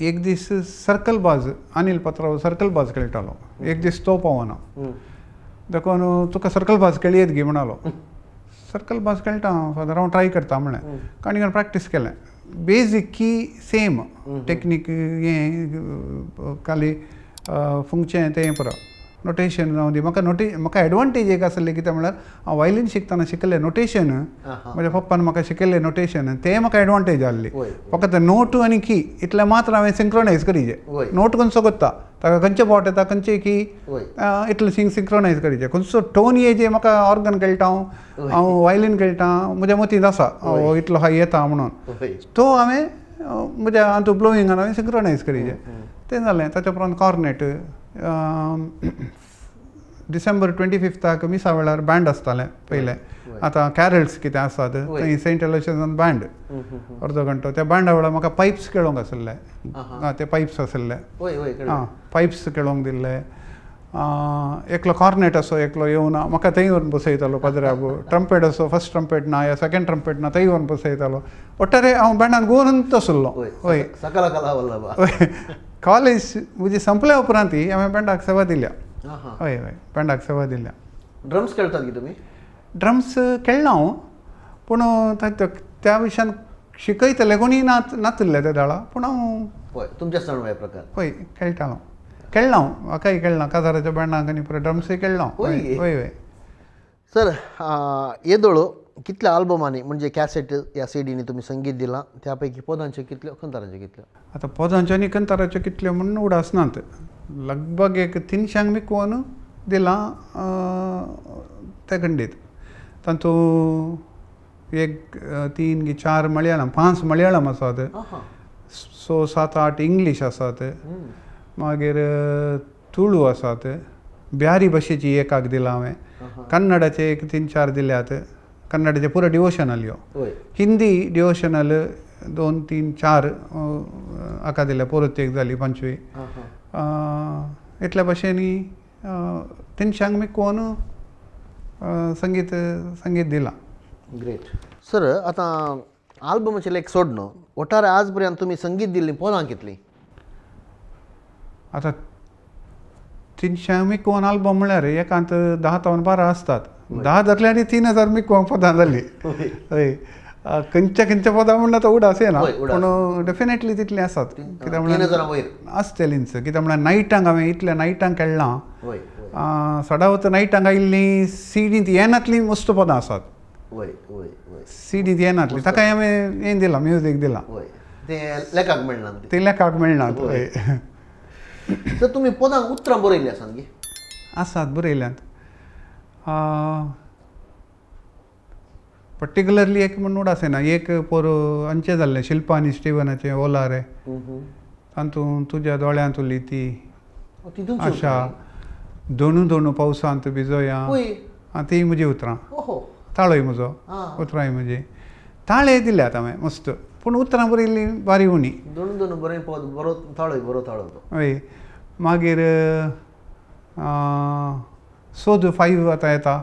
एक दीस सर्कल बाज अनिल पत्राव सर्कल बाज खेळटालो एक दीस तो पावना देखून तुका सर्कल बाज खेळी येत गे म्हणलो सर्कल बाज खेळटा फादर हांव ट्राय करता म्हळें काणी प्रॅक्टीस केलें बेजीक की सेम टेक्नीक हे खाली फुंकचें तें पुरो नोटेशन जावं दी म्हाका एडवांटेज एक आसलें कित्याक म्हळ्यार हांव वायलीन शिकतना शिकलें नोटेशन म्हज्या पप्पान म्हाका शिकयलें नोटेशन तें म्हाका एडवांटेज जाल्ली फकत नोट आनी की इतलें मात्र हांवें सिंक्रोनायज करीचें नोट खंयचो कोत्ता ताका खंयचे बोट येता खंयचे की इतलें सिंक्रोनायज करीचें खंयचो टोन येजे म्हाका ऑर्गन खेळटा हांव वायलीन खेळटा म्हज्या मतींत आसा इतलो हाय येता म्हणून तो हांवें म्हज्या हातूंत ब्लोइंगान हांवें सिंक्रोनायज करीचें तें जालें ताच्या उपरांत कॉर्नेट डिसेंबर 25 मिसा वेळार बँड आसतालें पयलें आतां कॅरल्स कितें आसात थंय सेंट एलोशसान बँड अर्द घंटो त्या बँडा वेळार म्हाका पायप्स खेळोंक आसले ते पायप्स आसले पायप्स खेळोंक दिल्ले एकलो कॉर्नेट असो एकलो येवन म्हाका थंय व्हरून बसयतालो पदराक ट्रम्पेट असो फर्स्ट ट्रम्पेट ना या सेकंड ट्रम्पेट ना थंय व्हरून बसयतालो ओट्टारे हांव बँडान गोरंत आसलो हय कॉलेज म्हजी संपल्या उपरांत हांवें बँडाक सेवा दिल्या हय हय बँडाक सेवा दिल्या ड्रम्स खेळटात की तुमी ड्रम्स खेळना हांव पूण त्या विशयान शिकयतले कोणी नासले त्या दाळा पूण हांव तुमच्या सण प्रकार हय खेळटालो खेळना हांव म्हाकाय खेळना काजाराच्या बँडाक आनी परत ड्रम्सय खेळना हय हय हय सर येदोळो कितल्या आल्बमांनी म्हणजे कॅसेट या सीडीनी तुम्ही संगीत दिलां त्या पैकी पदांचे कितल्यो खंतारांचे कितल्यो आतां पदांचे आनी खंताराच्यो कितल्यो म्हणून उडासनात लगभग एक 300 मिकवन दिलां ते खंडीत तातूंत एक 3 की 4 मलयाळम 5 मलयाळम आसात 6 7 8 इंग्लीश आसात मागीर तुळू आसात बिहारी भाशेची एकाक दिलां हांवें कन्नडाचे एक 3-4 दिल्यात कन्नडाचे पुरो डिवोशनल यो हिंदी डिवोशनल 2-3-4 हाका दिल्या पोरत्येक जाली 5 इतल्या भाशेनी 300 मिकवन संगीत दिलां ग्रेट सर आतां आल्बमाचे लायक सोडनो ओटारे आज पर्यंत तुमी संगीत दिल्लीं पदां कितलीं आतां 300 मिकवन आल्बम म्हळ्यार एकांत 10-12 आसतात 10 धरले आनी 3000 मिकवन पदां जालीं हय खंयच्या पदां म्हणटा तो उडास येना पूण डेफिनेटली तितली आसात कित्याक म्हळ्यार आसतलींच कित्याक म्हळ्यार नायटांक हांवें इतल्या नायटांक खेळ्ळां सदांवत नायटांक आयिल्लीं सीडींत येनातलीं मस्त पदां आसात सीडींत येनातलीं ताका हांवें हें दिलां म्युजीक दिलां ते लेखाक मेळनात हय सर तुमी पदांक उतरां बरयलीं आसात गी आसात बरयल्यांत पर्टिक्युलरली एक म्हणून उडास येना एक पोर अंचे जाल्लें शिल्पा आनी स्टिवनाचें ओला रे तातूंत तुज्या दोळ्यांत उरली ती आशा दोनू दोनू पावसांत भिजोया ती म्हजी उतरां ताळोय म्हजो उतरांय म्हजी ताळे दिल्यात हांवें मस्त पूण उतरां बरयल्लीं बारी उणी दोनू बरें बरो ताळोय बरो ताळो हय मागीर सोद 5 आतां येता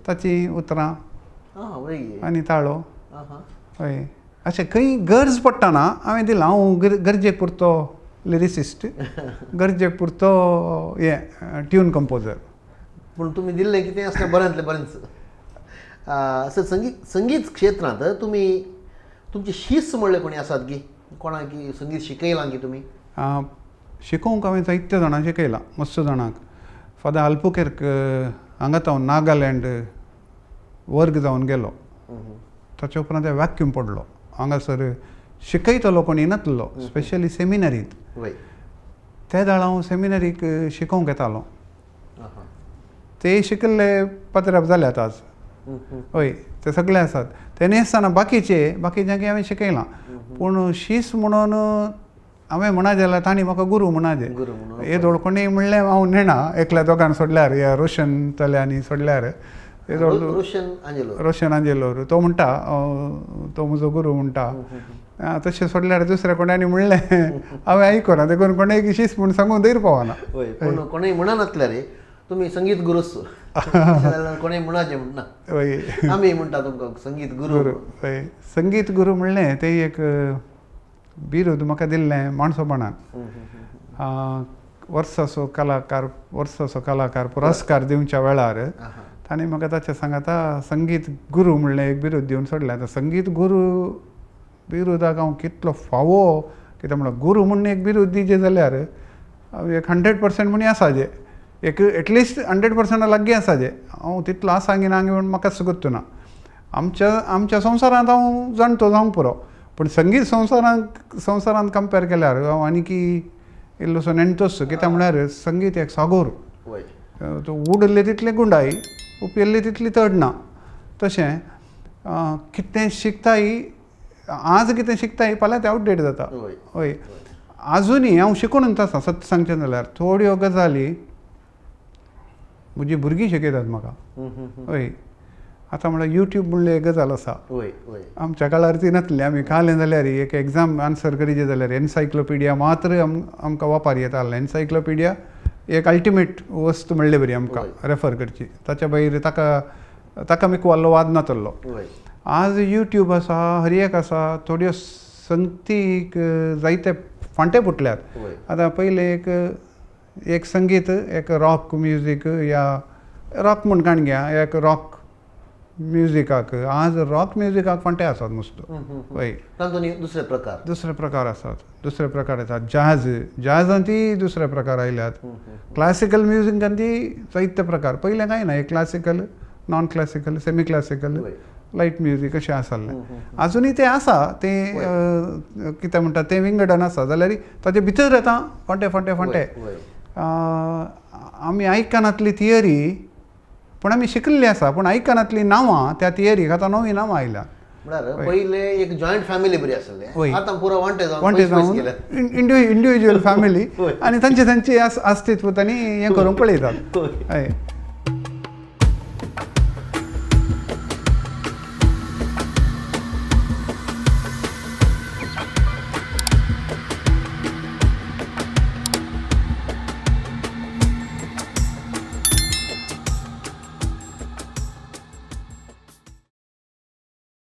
ताची उतरां आनी ताळो हय अशें खंय गरज पडटाना हांवें दिलां हांव गरजे पुरतो लिरिसिस्ट गरजे पुरतो हे ट्यून कंपोजर पूण तुमी दिल्लें कितें आसता बऱ्यांतलें बरेंच सर संगीत क्षेत्रांत तुमी तुमची शिस्त म्हणलें कोणी आसात की कोणाक की संगीत शिकयलां की तुमी शिकोवंक हांवें जायत्या जाणांक शिकयलां मस्त जाणांक फादर आल्बुकेर्क हांगा हांव नागालँड वर्ग जावन गेलो ताचे उपरांत वॅक्यूम पडलो हांगासर शिकयतलो कोणी नासलो स्पेशली सेमिनरींत त्या दाळा हांव सेमिनरीक शिकोवंक येतालो ते शिकल्ले पात्राप जाल्यात आज हय ते सगळे आसात तेणे आसतना बाकीच्यांक हांवें शिकयलां पूण शीस म्हणून हांवें म्हणा जाल्यार तांणी म्हाका गुरू म्हणाजे हे दोळ कोणेय म्हणलें हांव नेना एकल्या दोगांक सोडल्यार ह्या रोशन तल्यांनी सोडल्यार रोशन आंजेलोर तो म्हणटा तो म्हजो गुरू म्हणटा तशें सोडल्यार दुसऱ्या कोणानी म्हणलें हांवें आयकना देखून कोणेय शीस म्हूण सांगून दर पावना कोणेय म्हणा नासल्या रे तुमी संगीत गुरूच कोणेय म्हणाचें म्हणना हय आमी म्हणटा तुमकां संगीत गुरू हय संगीत गुरू म्हणलें तें एक बिरूद म्हाका दिल्लें माणसोपणान वर्साचो कलाकार पुरस्कार दिवच्या वेळार ताणें म्हाका ताचे सांगाता संगीत गुरू म्हणलें एक बिरूद दिवन सोडलें आतां संगीत गुरू बिरुदाक हांव कितलो फावो कित्याक म्हळ्यार गुरू म्हणून एक बिरूद दिजें जाल्यार एक 100% म्हणी आसा जे एक एटलिस्ट 100% लागीं आसा जे हांव तितलो आसा की ना म्हणून म्हाका सुगत्तो ना. आमच्या संवसारांत हांव जाणटो जावंक पुरो पूण संगीत संवसारांत कंपेर केल्यार हांव आनीकी इल्लोसो नेण्टोच कित्याक म्हळ्यार संगीत एक सागोर. तो उडले तितले गुंडाय उपेल्ले तितली तड ना. तशें कितें शिकताय आज कितें शिकताय फाल्यां तें आउटडेट जाता. हय आजुनी हांव शिकूनच आसा सत्य सांगचें जाल्यार थोड्यो गजाली म्हजीं भुरगीं शिकयतात म्हाका. हय आतां म्हळ्यार यूट्यूब म्हणले एक गजाल आसा. आमच्या काळार ती नासली. आमी कालें जाल्यार एक एग्जाम आन्सर करीचे जाल्यार एन्सायक्लोपिडिया मात्र आमकां वापर येता आसलें. एन्सायक्लोपिडिया एक अल्टिमेट वस्त म्हणले बरी आमकां रेफर करची. ताच्या भायर ताका मिकवाल्लो वाद नातल्लो. आज यूट्यूब आसा हर एक आसा. थोड्यो संगतीक जायते फांटे फुटल्यात. आतां पयलें एक संगीत एक रॉक म्युजीक या रॉक म्हण काण घ्या एक रॉक म्युजिकाक आज रॉक म्युजिकाक फांटे आसात नुसतो. हय दुसरे प्रकार आसात. दुसरे प्रकार येतात. जॅजांती दुसरे प्रकार आयल्यात. क्लासिकल म्युजिकांती जायते प्रकार. पयलें कांय ना एक classical non classical semi classical light music अशें आसलें. आजुनूय तें आसा तें कितें म्हणटा तें विंगडन आसा जाल्यार ताचे भितर येता फांटे. आमी आयकनातली थियरी पूण आमी शिकलेली आसा पूण आयकनातली नांवां त्या थियरीक आतां नवीं नांवां आयल्या. म्हळ्यार पयले एक जॉयंट फॅमिली बरी आसले. आतां पुरो वांटे जावन इंडिविज्युअल फॅमिली आनी तांचे अस्तित्व तांणी हें करूंक पळयतात. हय